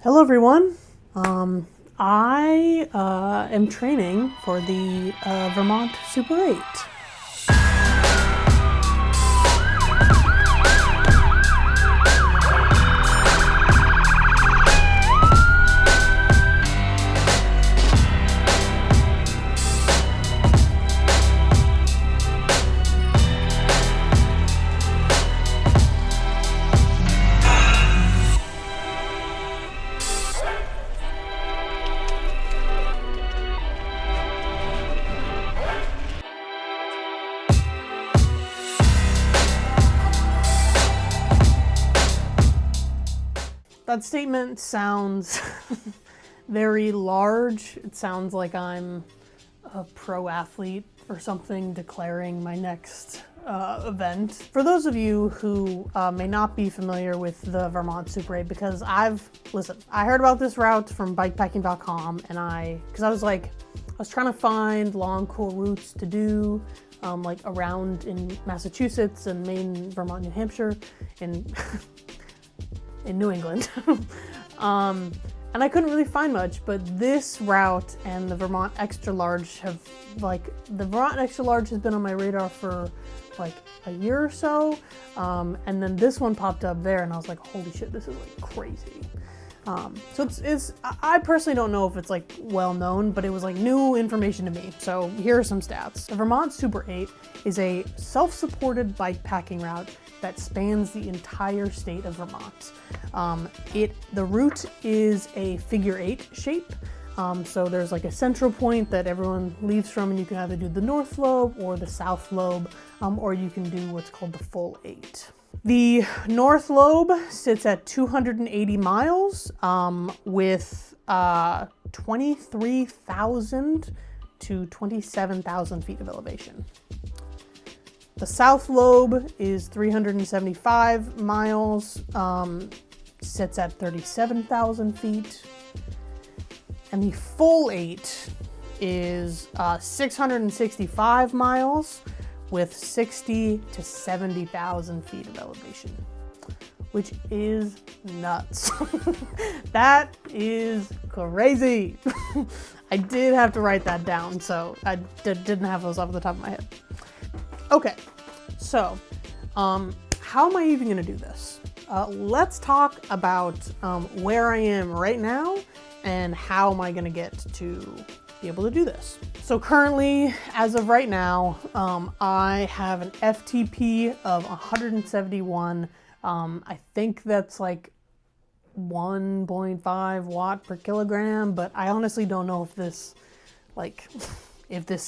Hello everyone. I am training for the Vermont Super 8. That statement sounds very large. It sounds like I'm a pro athlete or something declaring my next event. For those of you who may not be familiar with the Vermont Super 8, because I heard about this route from bikepacking.com, and because I was trying to find long, cool routes to do, like around in Massachusetts and Maine, Vermont, New Hampshire, and in New England. And I couldn't really find much, but this route and the Vermont Extra Large the Vermont Extra Large has been on my radar for like a year or so. And then this one popped up there and I was like, holy shit, this is like crazy. So I personally don't know if it's like well known, but it was like new information to me. So here are some stats. The Vermont Super 8 is a self-supported bikepacking route that spans the entire state of Vermont. The route is a figure 8 shape. So there's like a central point that everyone leaves from, and you can either do the north lobe or the south lobe, or you can do what's called the full 8. The north lobe sits at 280 miles with 23,000 to 27,000 feet of elevation. The south lobe is 375 miles, sits at 37,000 feet. And the full 8 is 665 miles with 60 to 70,000 feet of elevation, which is nuts. That is crazy. I did have to write that down, so I didn't have those off the top of my head. Okay, so how am I even gonna do this? Let's talk about where I am right now and how am I gonna get to be able to do this. So currently, as of right now, I have an FTP of 171. I think that's like 1.5 watt per kilogram, but I honestly don't know if this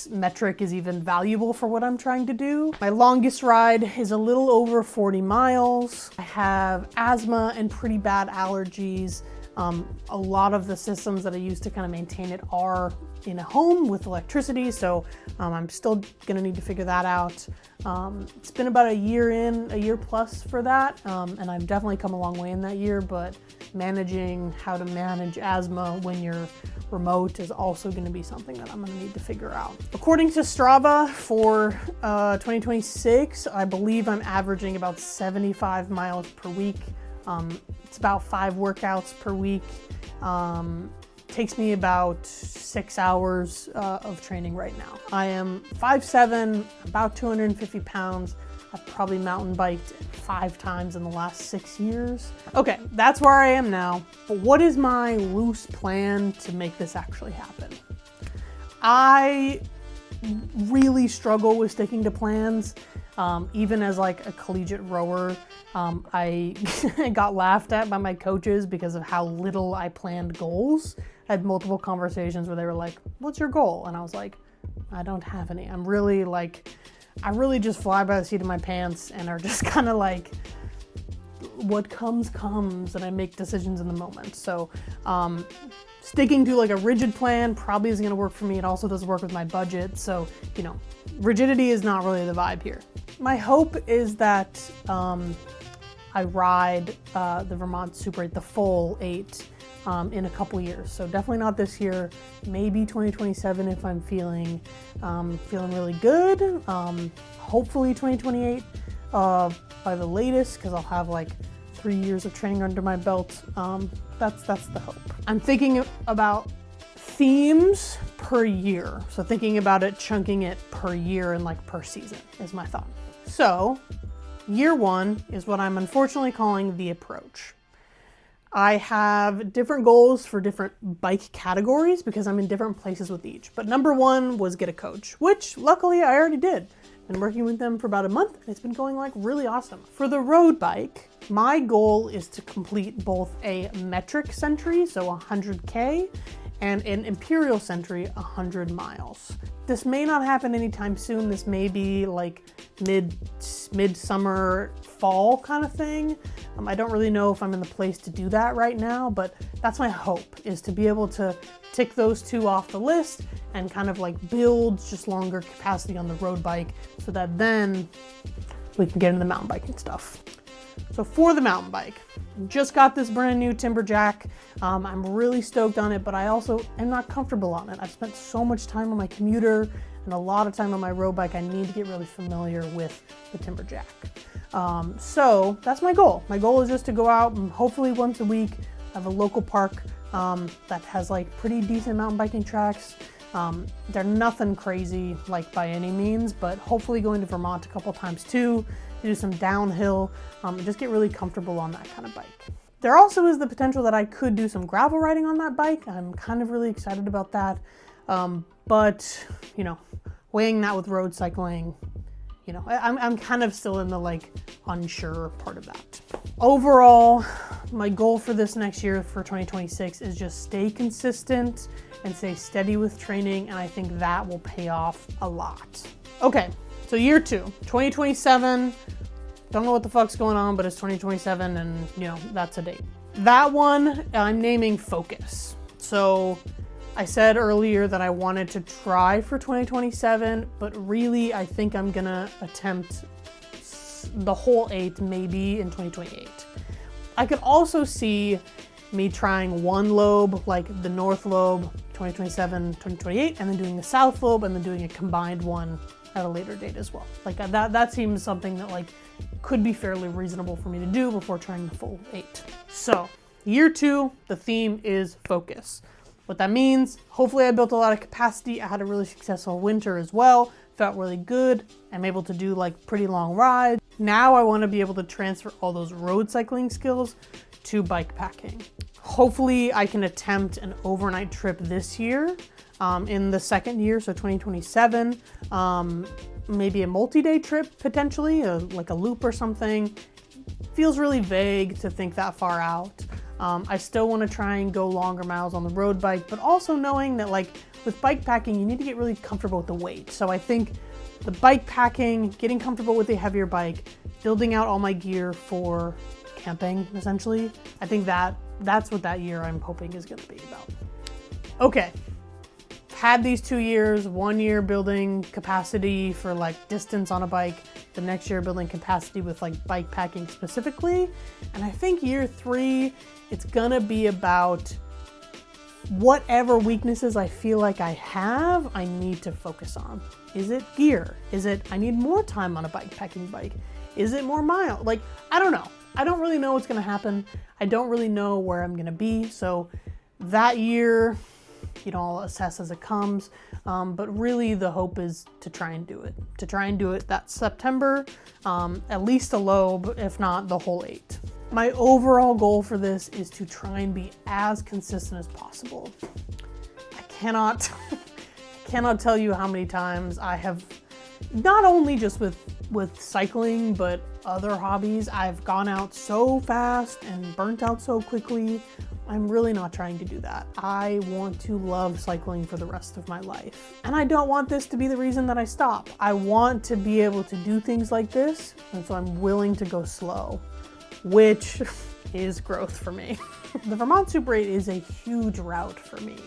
metric is even valuable for what I'm trying to do. My longest ride is a little over 40 miles. I have asthma and pretty bad allergies. A lot of the systems that I use to kind of maintain it are in a home with electricity, so I'm still gonna need to figure that out. It's been about a year plus for that, and I've definitely come a long way in that year, but managing how to manage asthma when you're remote is also gonna be something that I'm gonna need to figure out. According to Strava, for 2026, I believe I'm averaging about 75 miles per week. It's about 5 workouts per week. Takes me about 6 hours of training right now. I am 5'7", about 250 pounds. I've probably mountain biked 5 times in the last 6 years. Okay, that's where I am now. But what is my loose plan to make this actually happen? I really struggle with sticking to plans. Even as like a collegiate rower, I got laughed at by my coaches because of how little I planned goals. I had multiple conversations where they were like, what's your goal? And I was like, I don't have any. I really just fly by the seat of my pants and are just kind of like, what comes, and I make decisions in the moment. So sticking to like a rigid plan probably isn't gonna work for me. It also doesn't work with my budget. So, rigidity is not really the vibe here. My hope is that I ride the Vermont Super 8, the full 8, in a couple years. So definitely not this year, maybe 2027 if I'm feeling really good. Hopefully 2028 by the latest, because I'll have like 3 years of training under my belt, that's the hope. I'm thinking about themes per year. So thinking about it, chunking it per year and like per season is my thought. So year 1 is what I'm unfortunately calling the approach. I have different goals for different bike categories because I'm in different places with each. But number 1 was get a coach, which luckily I already did. Been working with them for about a month and it's been going like really awesome. For the road bike, my goal is to complete both a metric century, so 100K, and an imperial century, 100 miles. This may not happen anytime soon. This may be like mid-summer, fall kind of thing. I don't really know if I'm in the place to do that right now, but that's my hope, is to be able to tick those 2 off the list and kind of like build just longer capacity on the road bike so that then we can get into the mountain biking stuff. So for the mountain bike, just got this brand new Timberjack. I'm really stoked on it, but I also am not comfortable on it. I've spent so much time on my commuter and a lot of time on my road bike. I need to get really familiar with the Timberjack. So that's my goal. My goal is just to go out and hopefully once a week have a local park that has like pretty decent mountain biking tracks. They're nothing crazy like by any means, but hopefully going to Vermont a couple times too, to do some downhill, and just get really comfortable on that kind of bike. There also is the potential that I could do some gravel riding on that bike. I'm kind of really excited about that. But you know, weighing that with road cycling, you know, I'm kind of still in the like unsure part of that. Overall, my goal for this next year for 2026 is just stay consistent and stay steady with training, and I think that will pay off a lot. Okay, so year 2, 2027. Don't know what the fuck's going on, but it's 2027 and you know, that's a date. That one I'm naming Focus. So I said earlier that I wanted to try for 2027, but really I think I'm gonna attempt the whole 8 maybe in 2028. I could also see me trying one lobe, like the North Lobe, 2027, 2028, and then doing the South Lobe and then doing a combined one at a later date as well. Like that seems something that like could be fairly reasonable for me to do before trying the full 8. So year 2, the theme is focus. What that means, hopefully I built a lot of capacity. I had a really successful winter as well. Felt really good. I'm able to do like pretty long rides. Now I want to be able to transfer all those road cycling skills to bike packing. Hopefully I can attempt an overnight trip this year, in the second year, so 2027. Maybe a multi-day trip potentially, like a loop or something. Feels really vague to think that far out. I still want to try and go longer miles on the road bike, but also knowing that like with bike packing, you need to get really comfortable with the weight. So I think the bike packing, getting comfortable with a heavier bike, building out all my gear for camping, essentially. I think that's what that year I'm hoping is going to be about. Okay. Had these 2 years, 1 year building capacity for like distance on a bike, the next year building capacity with like bike packing specifically. And I think year 3, it's gonna be about whatever weaknesses I feel like I have, I need to focus on. Is it gear? Is it, I need more time on a bike packing bike? Is it more miles? Like, I don't know. I don't really know what's gonna happen. I don't really know where I'm gonna be. So that year, you know, I'll assess as it comes, but really the hope is to try and do it that September, at least a lobe, if not the whole 8. My overall goal for this is to try and be as consistent as possible. I cannot tell you how many times I have, not only just with cycling, but other hobbies, I've gone out so fast and burnt out so quickly. I'm really not trying to do that. I want to love cycling for the rest of my life. And I don't want this to be the reason that I stop. I want to be able to do things like this, and so I'm willing to go slow, which is growth for me. The Vermont Super 8 is a huge route for me.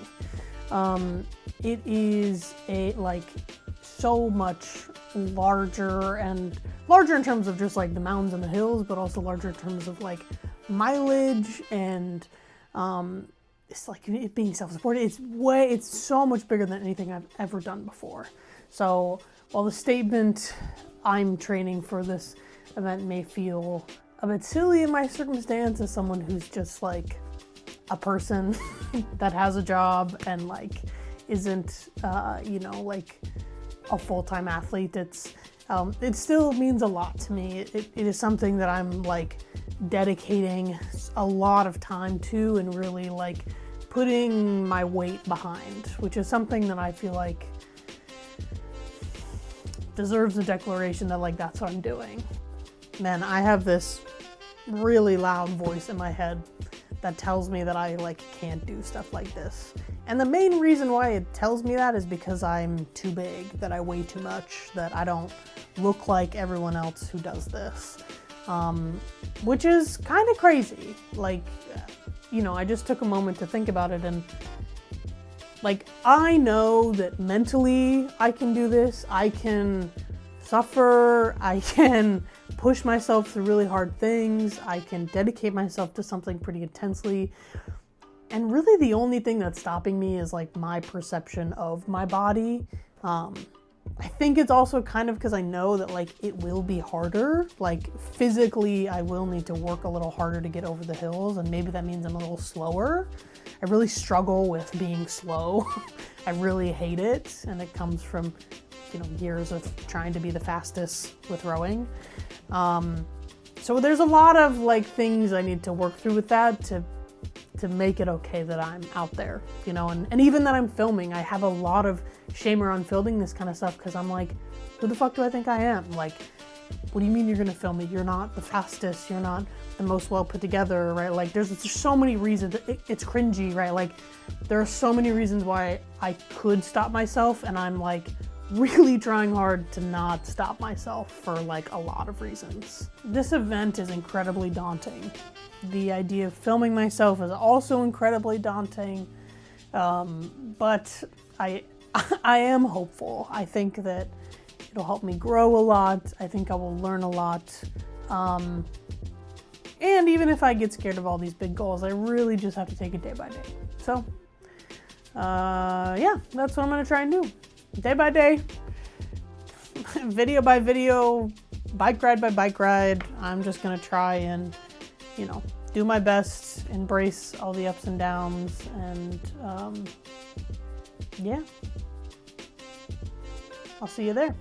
It is so much larger in terms of just like the mountains and the hills, but also larger in terms of like mileage and it's like it being self-supported. It's so much bigger than anything I've ever done before. So while the statement I'm training for this event may feel a bit silly in my circumstance as someone who's just like a person that has a job and like isn't, you know, like a full-time athlete. It still means a lot to me. It is something that I'm like dedicating a lot of time to and really like putting my weight behind, which is something that I feel like deserves a declaration that like that's what I'm doing. Man, I have this really loud voice in my head that tells me that I like can't do stuff like this. And the main reason why it tells me that is because I'm too big, that I weigh too much, that I don't look like everyone else who does this. Which is kind of crazy. Like, you know, I just took a moment to think about it, and like, I know that mentally I can do this. I can suffer. I can push myself through really hard things. I can dedicate myself to something pretty intensely. And really the only thing that's stopping me is like my perception of my body. I think it's also kind of because I know that like it will be harder. Like physically, I will need to work a little harder to get over the hills, and maybe that means I'm a little slower. I really struggle with being slow. I really hate it, and it comes from, you know, years of trying to be the fastest with rowing. So there's a lot of like things I need to work through with that to make it okay that I'm out there, you know, and even that I'm filming. I have a lot of shame around filming this kind of stuff because I'm like, who the fuck do I think I am? Like, what do you mean you're gonna film me? You're not the fastest, you're not the most well put together, right? Like there's so many reasons. It's cringy, right? Like there are so many reasons why I could stop myself, and I'm like really trying hard to not stop myself for like a lot of reasons. This event is incredibly daunting. The idea of filming myself is also incredibly daunting, but I am hopeful. I think that it'll help me grow a lot. I think I will learn a lot. And even if I get scared of all these big goals, I really just have to take it day by day. So, yeah, that's what I'm gonna try and do. Day by day, video by video, bike ride by bike ride. I'm just gonna try and, you know, do my best, embrace all the ups and downs, and yeah, I'll see you there.